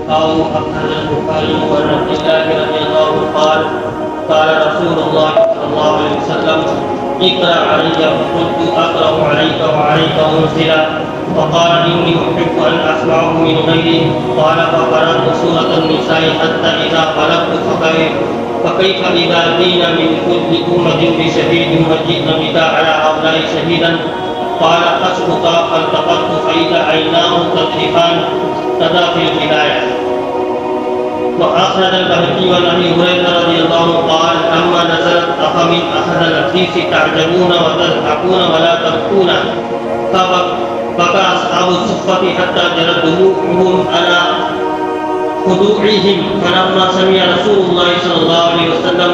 أو أخرج البخاري وعن عبد الله رضي الله قال قال رسول الله صلى الله عليه وسلم اقرأ علي فقلت أقرأ عليك وعليك أنزل فقال إني أحب أن أسمعه من غيري قال فقرأت سورة النساء حتى إذا بلغت فكيف إذا جئنا من كل أمة بشهيد وجئنا بك على هؤلاء شهيدا قال حسبك فالتقطت فإذا عيناه تذرفان كذا في البداية. وأخرج البهقي عن أبي هريرة رضي الله عنه قال لما نزلت أفمن أخذ الحديث تعجبون وتضحكون ولا تبكون فبكى أصحاب الصفة حتى جرت دموعهم على خضوعهم فلما سمع رسول الله صلى الله عليه وسلم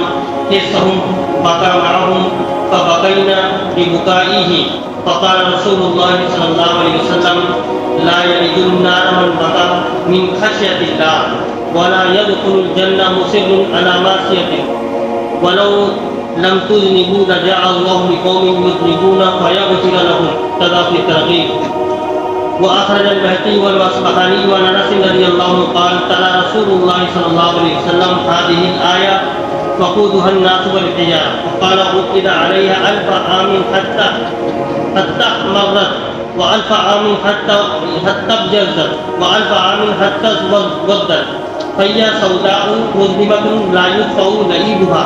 قصهم بكى معهم فبكينا ببكائه فقال رسول الله صلى الله عليه وسلم لا يلج النار من بكى من خشية الله ولا يدخل الجنة مصر على معصيته ولو لم تذنبوا لجاء الله بقوم يذنبون فيغفر لهم كذا في الترغيب. وأخرج البهقي والأصبهاني عن أنس رضي الله عنه قال تلا رسول الله صلى الله عليه وسلم هذه الآية وقودها الناس والحجارة وقال عقد عليها 1000 عام حتى مرت و1000 عام حتى ابجزت و1000 عام حتى ازودت فهي سوداء مظلمة لا يطفأ لهيبها.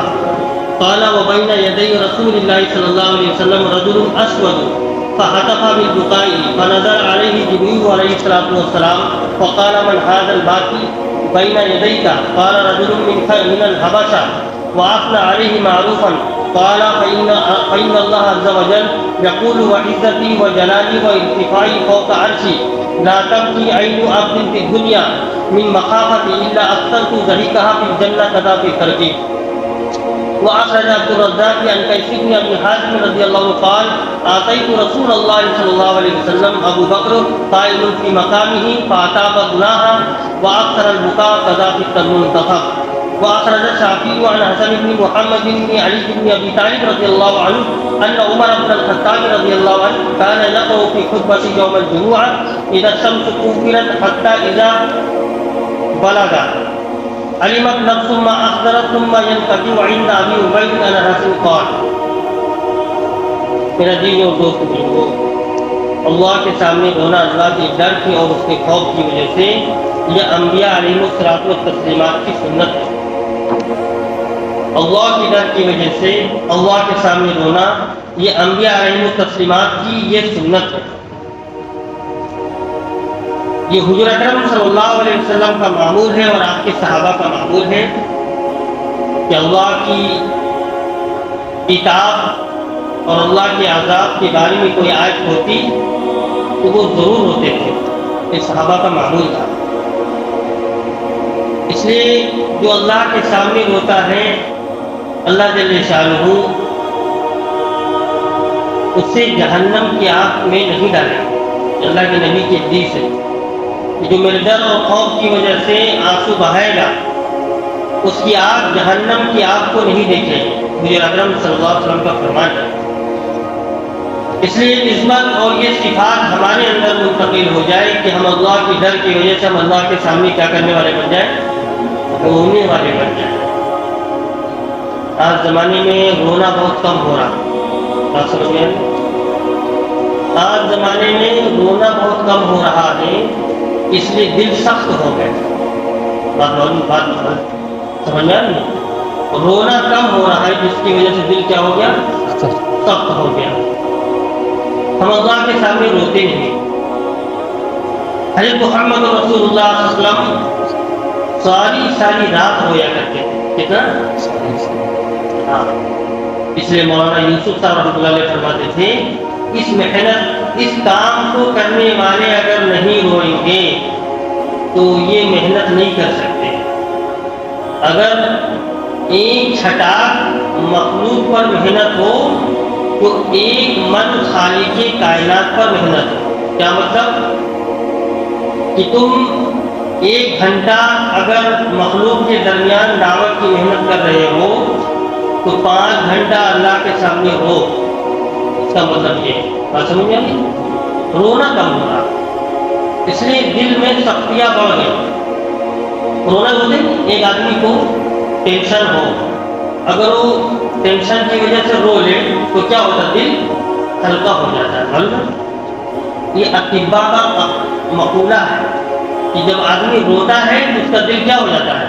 قال وبين يدي رسول الله صلى الله عليه وسلم رجل أسود فهتف بالبكاء فنزل عليه جبريل عليه الصلاة والسلام فقال من هذا الباكي بين يديك؟ قال رجل من الحبشة وأثنى عليه معروفا قال فإن الله عز وجل يقول وعزتي وجلالي وارتفاعي فوق عرشي لا تبكي عين عبد في الدنيا من مخافتي إلا أكثرت ذلكها في الجنة كذا في الترغيب. وأخرج عبد الرزاق عن قيس بن أبي حازم رضي الله عنه قال آتيت رسول الله صلى الله عليه وسلم أبو بكر قائم في مقامه فأتاب غناها وأكثر البكاء كذا في المنتخب. وأخرج الشافعي عن حسن بن محمد بن علي بن أبي طالب رضي الله عنه أن عمر بن الخطاب رضي الله عنه كان يقرأ في خطبة يوم الجمعة إذا الشمس كورت حتى إذا بلغ علمت نفس ما أخبرت ثم ينقطع عند أبي عبيد أن حسن قال. میرا دین اور دوست بزرگوں، اللہ کے سامنے رونا اللہ کے ڈر کی اور اس کے خوف کی وجہ سے یہ انبیاء علیہ الصلوۃ والتسلیمات کی سنت ہے. اللہ کے ڈر کی وجہ سے اللہ کے سامنے رونا یہ انبیاء علیہ التسلیمات کی یہ سنت ہے. یہ حضور اکرم صلی اللہ علیہ وسلم کا معمول ہے اور آپ کے صحابہ کا معمول ہے کہ اللہ کی کتاب اور اللہ کے عذاب کے بارے میں کوئی آیت ہوتی تو وہ ضرور ہوتے تھے. یہ صحابہ کا معمول تھا. اس لیے جو اللہ کے سامنے روتا ہے اللہ جل شانہ اس سے جہنم کی آگ میں نہیں ڈالے. اللہ کے نبی کی حدیث ہے جو میرے ڈر اور خوف کی وجہ سے آنسو بہائے گا اس کی آگ جہنم کی آگ کو نہیں دیکھے گی. حضور اکرم صلی اللہ علیہ وسلم کا فرمان ہے. اس لیے عظمت اور یہ صفات ہمارے اندر منتقل ہو جائے کہ ہم اللہ کے ڈر کی وجہ سے ہم اللہ کے سامنے کیا کرنے والے بن جائیں؟ رونے والے بن جائیں. آج زمانے میں رونا بہت کم ہو رہا. بات سمجھ گئے؟ آج زمانے میں رونا بہت کم ہو رہا ہے اس لیے دل سخت ہو گئے. بات سمجھ میں نہیں؟ رونا کم ہو رہا ہے جس کی وجہ سے دل کیا ہو گیا؟ سخت ہو گیا. ہم اللہ کے سامنے روتے نہیں. حضرت محمد رسول اللہ صلی اللہ علیہ وسلم ساری رات رویا کرتے تھے. کتنا؟ ہاں. اس لیے مولانا یوسف صاحب رحمۃ اللہ علیہ فرماتے تھے اس محنت اس کام کو کرنے والے اگر نہیں روئیں گے تو یہ محنت نہیں کر سکتے. اگر ایک چھٹاک مخلوق پر محنت ہو تو ایک من خالق کائنات پر محنت ہو. کیا مطلب؟ کہ تم 1 گھنٹہ اگر مخلوق کے درمیان دعوت کی محنت کر رہے ہو تو 5 گھنٹہ اللہ کے سامنے ہو. اس کا مطلب یہ بات سمجھ میں نہیں؟ رونا کم ہو رہا. اس لیے دل میں سختیاں بڑھ گئی. رونا ہوتے ایک آدمی کو ٹینشن ہو، اگر وہ ٹینشن کی وجہ سے رو لے تو کیا ہوتا ہے؟ دل ہلکا ہو جاتا ہے. ہلکا، یہ اطباء کا مقولہ ہے کہ جب آدمی روتا ہے تو اس کا دل کیا ہو جاتا ہے؟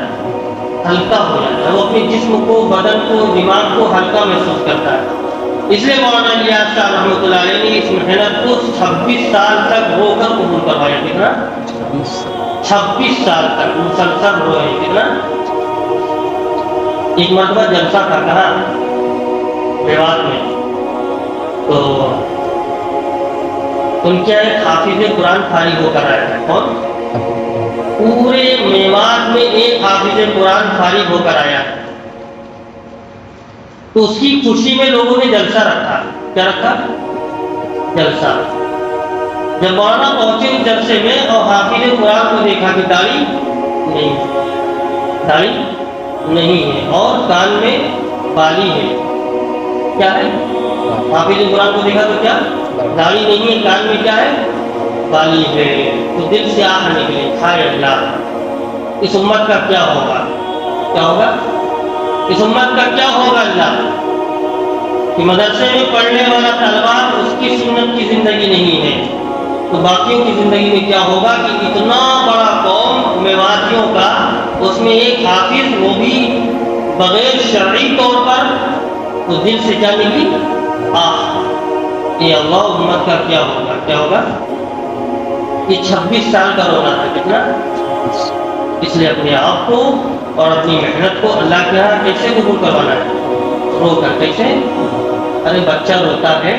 ہلکا ہو جاتا ہے. وہ اپنے جسم کو، بدن کو، دماغ کو ہلکا محسوس کرتا ہے. اس لیے مولانا الیاس صاحب رحمۃ اللہ علیہ نے اس محنت کو 26 سال تک رو کر قبول کروایا. کتنا؟ 26 سال تک مسلسل روئے. کتنا؟ ایک مرتبہ جلسہ تھا کہاں؟ میوات میں. تو ان کے ایک حافظ قرآن فارغ ہو کر آیا تھا. کون؟ پورے میوات میں ایک حافظ قرآن فارغ ہو کر آیا. تو اس کی خوشی میں لوگوں نے جلسہ رکھا. کیا رکھا؟ جلسہ. جب مولانا پہنچے اس جلسے میں اور حافظ قرآن کو دیکھا کہ داڑھی نہیں، داڑھی نہیں ہے اور کان میں بالی ہے. کیا ہے؟ حافظ قرآن کو دیکھا تو کیا؟ داڑھی نہیں ہے، کان میں کیا ہے؟ بالی ہے. تو دل سے آہ نکلے، ہائے اللہ، اس امت کا کیا ہوگا؟ کیا ہوگا؟ اس امت کا کیا ہوگا اللہ؟ کہ مدرسے میں پڑھنے والا طلبہ اس کی سنت کی زندگی نہیں ہے تو باقیوں کی زندگی میں کیا ہوگا؟ کہ اتنا بڑا قوم میواتیوں کا، اس میں ایک حافظ، وہ بھی بغیر شرعی طور پر، تو دل سے کیا نکلی؟ یہ اللہ، امت کا کیا ہوگا؟ کیا ہوگا؟ یہ 26 سال کا رونا تھا. کتنا؟ اس لیے اپنے آپ کو اور اپنی محنت کو اللہ کے یہاں کیسے قبول کروانا ہے؟ رو کر. کیسے؟ ارے بچہ روتا ہے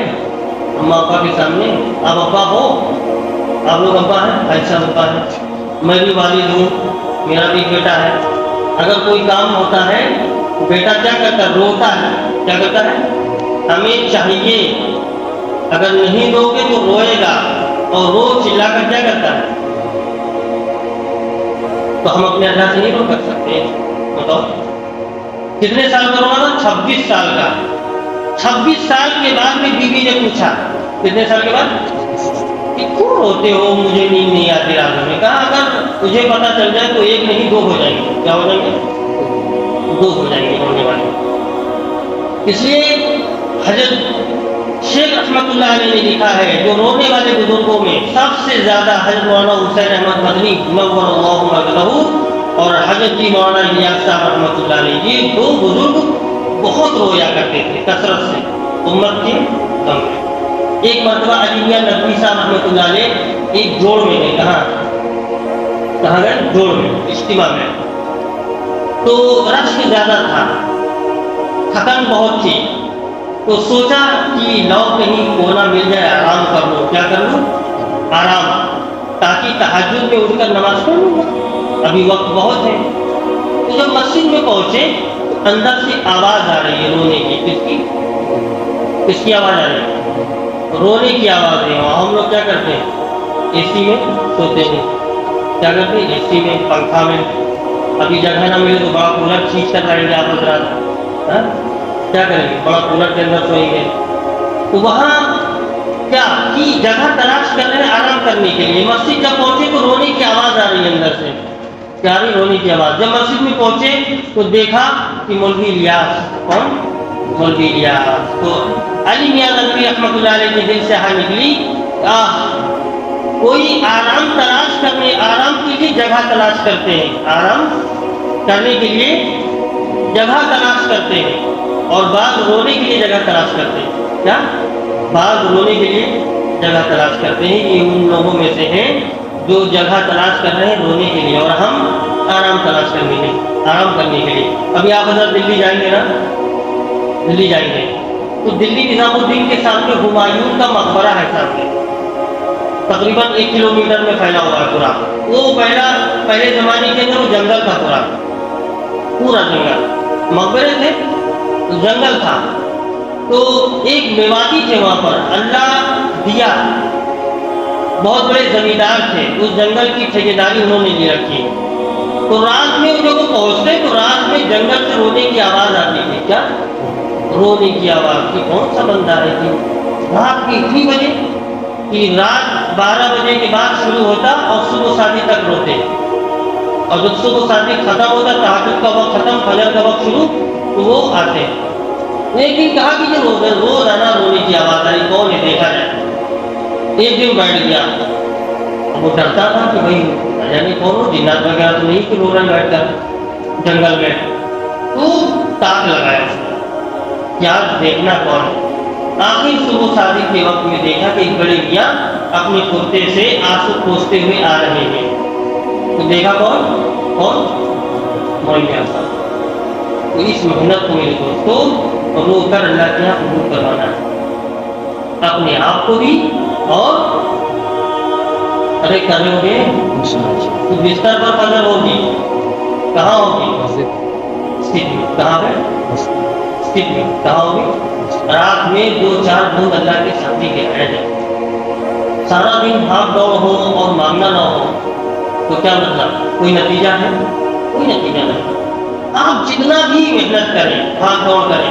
اماں ابا کے سامنے، آپ ابا ہو، آپ لوگ ابا ہیں، ایسا ابا ہے. میں بھی والد ہوں، میرا بھی بیٹا ہے. اگر کوئی کام ہوتا ہے بیٹا کیا کرتا ہے؟ روتا ہے. کیا کرتا ہے؟ ہمیں چاہیے اگر نہیں دو گے تو روئے گا اور رو چلا کر کیا کرتا ہے؟ تو ہم اپنے اللہ سے نہیں رو کر سکتے. بتاؤ کتنے سال کا رونا تھا؟ 26 سال کا. 26 سال کے بعد میں بیوی نے پوچھا، کتنے سال کے بعد؟ کہ کیوں روتے ہو؟ مجھے نیند نہیں آتی راتوں میں. کہا اگر تجھے پتا چل جائے تو ایک نہیں 2 ہو جائیں گے. کیا ہو جائیں گے؟ 2 ہو جائیں گے رونے والے. اس لیے حضرت شیخ رحمۃ اللہ علیہ نے لکھا ہے جو رونے والے بزرگوں میں سب سے زیادہ حضرت مولانا حسین احمد مدنی نور اللہ مرکزہ اور حضرت جی مولانا الیاس صاحب رحمۃ اللہ علیہ، یہ 2 بزرگ بہت رویا کرتے تھے کثرت سے امت کے غم میں. ایک مرتبہ علی میاں ندوی صاحب رحمۃ اللہ علیہ ایک جوڑ میں گئے. کہاں گئے؟ جوڑ میں، اجتماع میں. تو رشک زیادہ تھا، تھکن بہت تھی. تو سوچا کہ لو کہیں کونا مل جائے، آرام کر لو. کیا کر لوں؟ آرام، تاکہ تہجد میں اٹھ کر نماز پڑھ لوں گا، ابھی وقت بہت ہے. تو جب مسجد میں پہنچے اندر سے آواز آ رہی ہے رونے کی. کس کی آواز آ رہی ہے؟ رونے کی آواز ہے. اور ہم لوگ کیا کرتے ہیں؟ اے سی میں سوتے ہیں. کیا کرتے ہیں؟ اے سی میں، پنکھا میں. ابھی جگہ نہ ملے تو بڑا کولر کھینچ کر لائیں گے آپ حضرات. کیا کریں گے؟ بڑا کولر کے اندر سوئیں گے. تو وہاں کیا کی جگہ تلاش کر رہے ہیں آرام کرنے کے لیے. مسجد جب پہنچے تو رونے کی آواز آ رہی ہے اندر سے. کیا رہی؟ رونے کی آواز. جب مسجد میں پہنچے تو دیکھا کہ مولوی الیاس. کون؟ مولوی الیاس. تو علی میاں ندوی رحمۃ اللہ علیہ کے دل سے ہاں نکلی، کوئی آرام تلاش کرنے، آرام کے لیے جگہ تلاش کرتے ہیں، آرام کرنے کے لیے جگہ تلاش کرتے ہیں، اور بعض رونے کے لیے جگہ تلاش کرتے ہیں. کیا؟ بعض رونے کے لیے جگہ تلاش کرتے ہیں. یہ ان لوگوں میں سے ہیں جو جگہ تلاش کر رہے ہیں رونے کے لیے، اور ہم آرام تلاش کرنے کے لیے، آرام کرنے کے لیے. ابھی آپ حضرت دلی جائیں گے نا، دلی جائیں گے تو دلی نظام الدین کے سامنے ہمایوں کا مقبرہ ہے سامنے، تقریباً 1 کلومیٹر میں پھیلا ہوا ہے پورا. وہ پہلے زمانے کے اندر وہ جنگل تھا، پورا جنگل، مقبرے تھے، جنگل تھا. تو ایک میواتی تھے وہاں پر، اللہ دیا، بہت بڑے زمیندار تھے. اس جنگل کی ٹھیکیداری انہوں نے لے رکھی. تو رات میں جب وہ پہنچتے تو رات میں جنگل سے رونے کی آواز آتی تھی. کیا؟ رونے کی آواز. کہ کون سا بندہ ہے کہ رات کی اتنی بجے، کہ رات 12 بجے کے بعد شروع ہوتا اور صبح 7 تک روتے. اور جب صبح صادق ختم ہوتا ہے، تہجد کا وقت ختم، فجر کا وقت شروع، تو وہ آتے ہیں۔ لیکن کہا کہ جو روزانہ رونے کی آواز آئی، کون ہے دیکھا جائے۔ ایک دن بیٹھ گیا، وہ ڈرتا تھا کہ بھائی یعنی کون ہو، جنات وغیرہ تو نہیں کہ رو رہے بیٹھ کر جنگل میں، تو تاک لگایا اس نے کیا دیکھنا کون ہے۔ آخر صبح صادق کے وقت میں دیکھا کہ ایک بڑے میاں اپنے کرتے سے آنسو پوچھتے ہوئے آ رہے ہیں، تو دیکھا کون مولانا صاحب۔ تو اس محنت کو میرے دوستوں رو کر اللہ کے یہاں قبول کروانا ہے، اپنے آپ کو بھی اور ارے کر رہے ہوگے تو بستر پر فجر ہوگی، کہاں ہوگی؟ اسٹیٹ میں، کہاں ہے؟ اسٹیٹ میں، کہاں ہوگی؟ رات میں 2-4 بوند اللہ کے سامنے گرایا جائے، سارا دن بھاگ دوڑ ہو اور مانگنا نہ ہو تو کیا مطلب؟ کوئی نتیجہ ہے؟ کوئی نتیجہ نہیں۔ آپ جتنا بھی محنت کریں، بھاگ دوڑ کریں،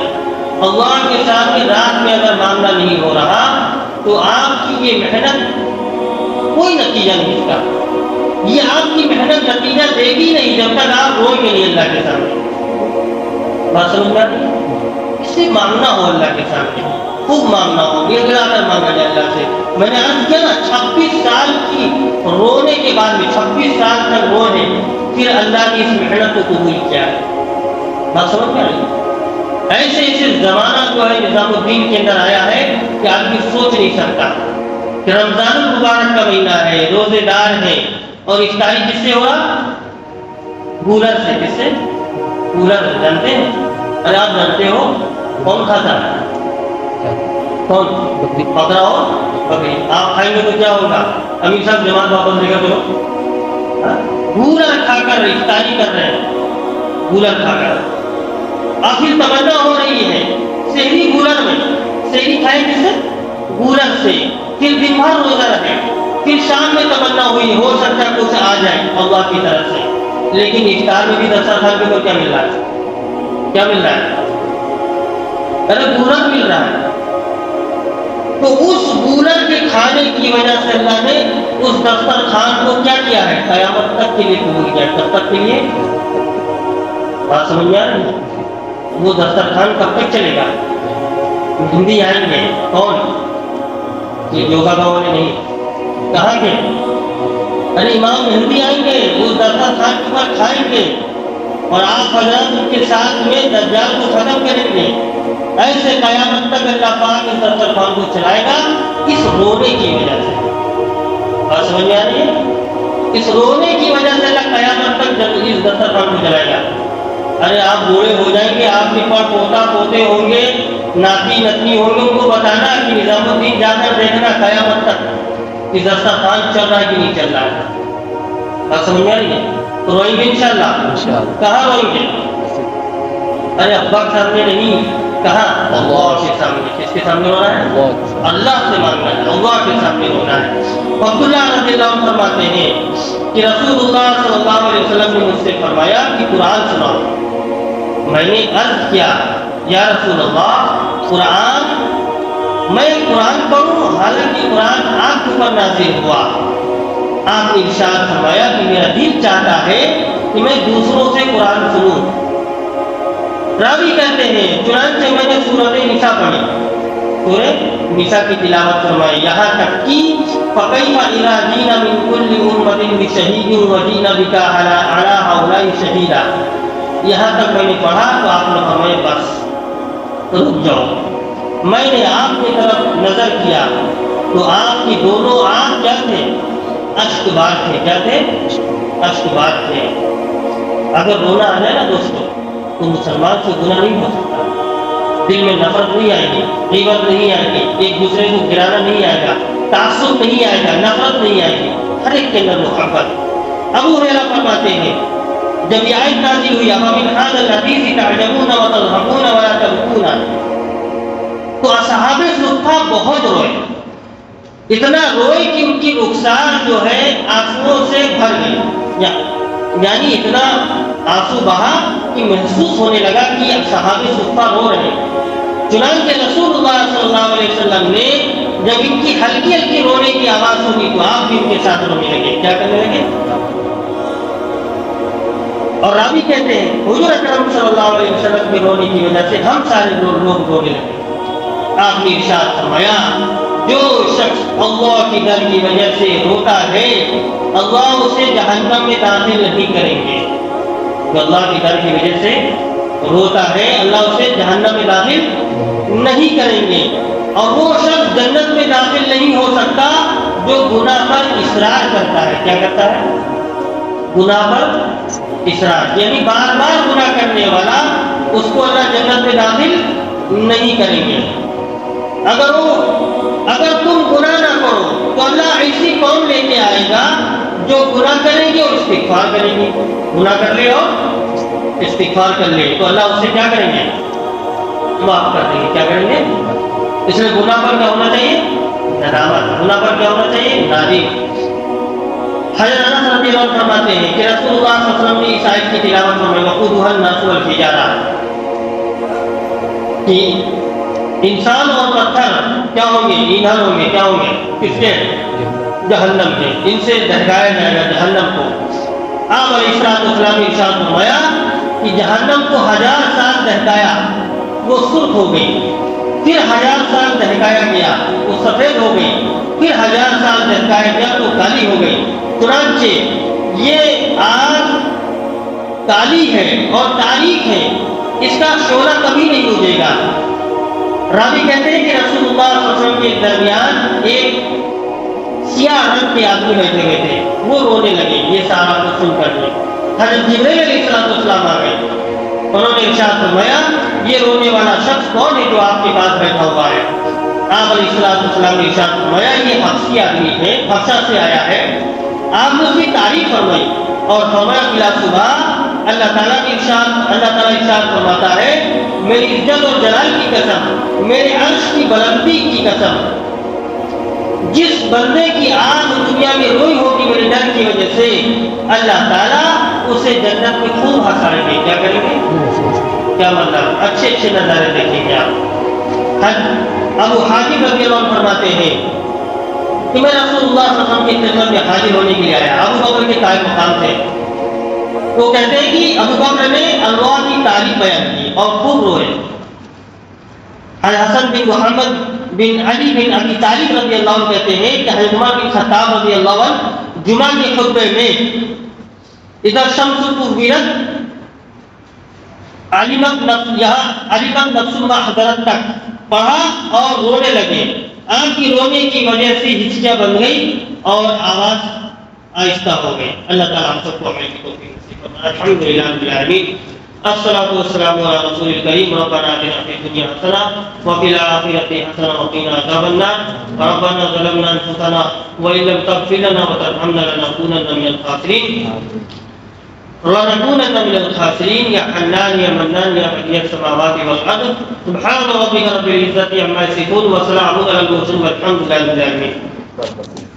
اللہ کے سامنے رات میں اگر مانگنا نہیں ہو رہا تو آپ کی یہ محنت کوئی نتیجہ نہیں اس کا، یہ آپ کی محنت نتیجہ دے گی نہیں جب تک آپ روئیں گے نہیں اللہ کے سامنے۔ بات سمجھ میں آتی ہے؟ اس سے مانگنا ہو اللہ کے سامنے، خوب مانگنا ہو، گڑگڑا کر مانگا جائے اللہ سے۔ میں نے عرض کیا نا، 26 سال کی رونے کے بعد میں 26 سال تک رونے، پھر اللہ نے اس محنت کو قبول کیا ہے۔ بات سمجھ میں آئی؟ ایسے ایسے زمانہ جو ہے نظام الدین کے اندر آیا ہے کہ آدمی سوچ نہیں سکتا کہ رمضان المبارک کا مہینہ ہے، روزے دار ہے، اور افطاری کس سے ہو رہا؟ کولر سے۔ کس سے؟ کولر جانتے ہیں؟ ارے آپ جانتے ہو کون کھاتا ہے؟ کون؟ پکڑا ہو بکری، آپ کھائیں گے تو کیا ہوگا؟ امیر صاحب جماعت واپس لے کر چلو، کولر کھا کر افطاری کر رہے ہیں، کولر کھا کر۔ آخر تمنا ہو رہی ہے سحری کولر میں، سحری کھائیں کس سے؟ کولر سے، پھر دن بھر روزہ رکھے، پھر شام میں تمنا ہوئی ہو سکتا ہے کچھ آ جائے اللہ کی طرف سے، لیکن افطار میں بھی دسترخوان کے اوپر کیا مل رہا ہے؟ کیا مل رہا ہے؟ ارے بورا مل رہا ہے۔ تو اس بورا کے کھانے کی وجہ سے اللہ نے اس دسترخوان کو کیا کیا ہے؟ قیامت تک کے لیے قبول کیا ہے۔ کب تک کے لیے؟ بات سمجھ میں آ رہی ہے؟ وہ دسترخوان کب تک چلے گا؟ ہندی آئیں گے کون؟ یہ یوگا کا والے نہیں، کہاں کے؟ ارے امام مہدی آئیں گے، وہ دسترخوان کے اوپر کھائیں گے، اور آپ حضرات کے ساتھ میں دجال کو ختم کریں گے۔ ایسے قیامت تک اللہ پاک اس دسترخوان کو چلائے گا، اس رونے کی وجہ سے۔ بات سمجھ میں آ رہی ہے؟ اس رونے کی وجہ سے اللہ قیامت تک اس دسترخوان کو چلائے گا۔ ارے آپ بوڑھے ہو جائیں گے، آپ کے پاس پوتا پوتے ہوں گے، ناتی نتنی ہوں گے، ان کو بتانا کہ نظام الدین جا کر دیکھنا قیامت تک کہ دسترخوان چل رہا ہے کہ نہیں چل رہا ہے۔ بات سمجھ میں آ رہی ہے؟ تو روئیں گے انشاءاللہ۔ کہاں روئیں گے؟ ارے ابا کے سامنے نہیں، کہاں؟ اللہ کے سامنے۔ کس کے سامنے رونا ہے؟ اللہ سے مانگنا ہے، اللہ کے سامنے رونا ہے۔ عبداللہ رضی اللہ عنہ فرماتے ہیں کہ رسول اللہ صلی اللہ علیہ وسلم نے مجھ سے فرمایا کہ قرآن سناؤ۔ میں نے عرض کیا یا رسول اللہ قرآن، میں قرآن پڑھوں؟ حالانکہ قرآن آپ کے اوپر نازل ہوا۔ آپ نے ارشاد فرمایا کہ میرا دل چاہتا ہے کہ میں دوسروں سے قرآن سنوں۔ راوی کہتے ہیں چنانچہ میں نے سورۃ نساء پڑھی، سورہ نساء کی تلاوت فرمائی، یہاں تک کہ فَكَيْفَ إِذَا جِئْنَا مِن كُلِّ أُمَّةٍ بِشَهِيدٍ وَجِئْنَا بِكَ عَلَىٰ هَٰؤُلَاءِ شَهِيدًا۔ یہاں تک میں نے پڑھا تو آپ نے فرمایا بس رک جاؤ۔ میں نے آپ کی طرف نظر کیا تو آپ کی دونوں آنکھ کیا تھے؟ اشک بار تھے۔ کیا تھے؟ اشک بار تھے۔ اگر رونا آ جائے نا دوستوں تو مسلمان سے گناہ نہیں ہو سکتا، دل میں نفرت نہیں آئے گی، غیبت نہیں آئے گی، ایک دوسرے کو گرانا نہیں آئے گا، تعصب نہیں آئے گا، نفرت نہیں آئے گی، ہر ایک کے اندر محبت۔ ابو ہریرہ فرماتے ہیں جب یہ آیت نازل ہوئی اَفَمِنْ هَٰذَا الْحَدِيثِ تَعْجَبُونَ وَتَضْحَكُونَ وَلَا تَبْكُونَ، تو اصحاب صفہ بہت روئے، اتنا روئے کہ ان کی رخسار جو ہے آنسوؤں سے بھر گئی، یعنی اتنا آنسو بہا کہ محسوس ہونے لگا کہ اصحاب صفہ رو رہے ہیں۔ چنانچہ رسول اللہ صلی اللہ علیہ وسلم نے جب ان کی ہلکی ہلکی رونے کی آواز سنی تو آپ بھی ان کے ساتھ رونے لگے۔ کیا کرنے لگے؟ اور راوی کہتے ہیں حضور اکرم صلی اللہ علیہ وسلم کے رونے کی وجہ سے ہم سارے لوگ رونے لگے۔ آپ نے ارشاد فرمایا جو شخص اللہ کی ڈر کی وجہ سے روتا ہے اللہ اسے جہنم میں داخل نہیں کریں گے۔ جو اللہ کی ڈر کی وجہ سے روتا ہے اللہ اسے جہنم میں داخل نہیں کریں گے۔ اور وہ شخص جنت میں داخل نہیں ہو سکتا جو گناہ پر اصرار کرتا ہے۔ کیا کرتا ہے؟ گناہ پر اصرار، یعنی بار بار گناہ کرنے والا، اس کو اللہ جنت میں داخل نہیں کریں گے۔ اگر تم گناہ نہ کرو تو اللہ ایسی قوم لے کے آئے گا جو گناہ کریں گے اور استغفار کریں گے۔ گناہ کر لے اور استغفار کر لے تو اللہ اس سے کیا کریں گے؟ معاف کر دیں گے۔ کیا کریں گے؟ اس لیے گناہ پر کیا ہونا چاہیے؟ ندامت۔ گناہ پر کیا ہونا چاہیے؟ نادم۔ حضرت انس رضی اللہ عنہ فرماتے ہیں کہ رسول اللہ صلی اللہ علیہ وسلم نے اس آیت کی تلاوت فرمائی وقودها الناس والحجارہ، کہ انسان اور پتھر کیا ہوں گے؟ ایندھن ہوں گے۔ کیا ہوں گے؟ کس کے؟ جہنم کے۔ ان سے دہکایا جائے گا جہنم کو۔ آپ علیہ السلام نے ارشاد فرمایا کہ جہنم کو 1000 سال دہکایا وہ سرخ ہو گئی، پھر 1000 سال دہکایا گیا وہ سفید ہو گئی، پھر 1000 سال دہکایا گیا تو کالی ہو گئی۔ چنانچہ یہ آگ کالی ہے اور تاریک ہے، اس کا شعلہ کبھی نہیں بجھے گا۔ راوی کہتے ہیں کہ رسول اللہ صلی اللہ علیہ وسلم کے درمیان ایک سیاہ رنگ کے آدمی بیٹھے ہوئے تھے، وہ رونے لگے یہ سارا کچھ سن کر۔ حضرت جبرائیل علیہ السلام آ گئے، انہوں نے ارشاد فرمایا یہ رونے والا شخص کون ہے جو آپ کے پاس بیٹھا ہوا ہے؟ آپ علیہ السلام نے ارشاد فرمایا یہ حبشی آدمی ہے، حبشہ سے آیا ہے۔ آپ نے اس کی تعریف فرمائی اور فرمایا بلا صبح اللہ تعالیٰ ارشاد فرماتا ہے میری عزت اور جلال کی قسم، میرے عرش کی بلندی کی قسم، جس بندے کی آنکھ دنیا میں روئی ہوگی میرے ڈر کی وجہ سے اللہ تعالیٰ اسے جنت میں خوب ہنسائیں گے۔ کیا کریں گے؟ کیا مطلب؟ اچھے اچھے نظارے دیکھیں گے آپ۔ ابو حاتم رضی اللہ عنہ فرماتے ہیں کہ میں رسول اللہ صلی اللہ علیہ وسلم کی خدمت میں حاضر ہونے کے لیے آیا، ابو بکر کے قائم مقام تھے۔ وہ کہتے ہیں کہ ابو بکر نے انوار کی تعریف بیان کی اور خوب روئے۔ حسن بن محمد بن علی بن ابی طالب رضی اللہ عنہ کہتے ہیں کہ حضرت عمر بن خطاب رضی اللہ عنہ جمعہ کے خطبے میں ادھر شمس کورت علمت نفس ما حضرت تک پڑھا اور رونے لگے۔ آپ کی رونے کی وجہ سے ہچکیاں بن گئی اور آواز آہستہ ہو گئی۔ اللہ تعالیٰ ہم سب کو عمل کی توفیق نصیب فرمائے۔ الحمدللہ رب العالمین، الصلاۃ والسلام علی رسول الکریم، ربنا آتنا فی الدنیا حسنہ وفی الآخرۃ حسنہ وقنا عذاب النار، ربنا ظلمنا انفسنا وان لم تغفر لنا وترحمنا لنکونن من الخاسرین یا حنان یا منان یا بدیع السماوات والارض، سبحان ربک رب العزة عما یصفون وسلام علی المرسلین والحمد للہ رب العالمین۔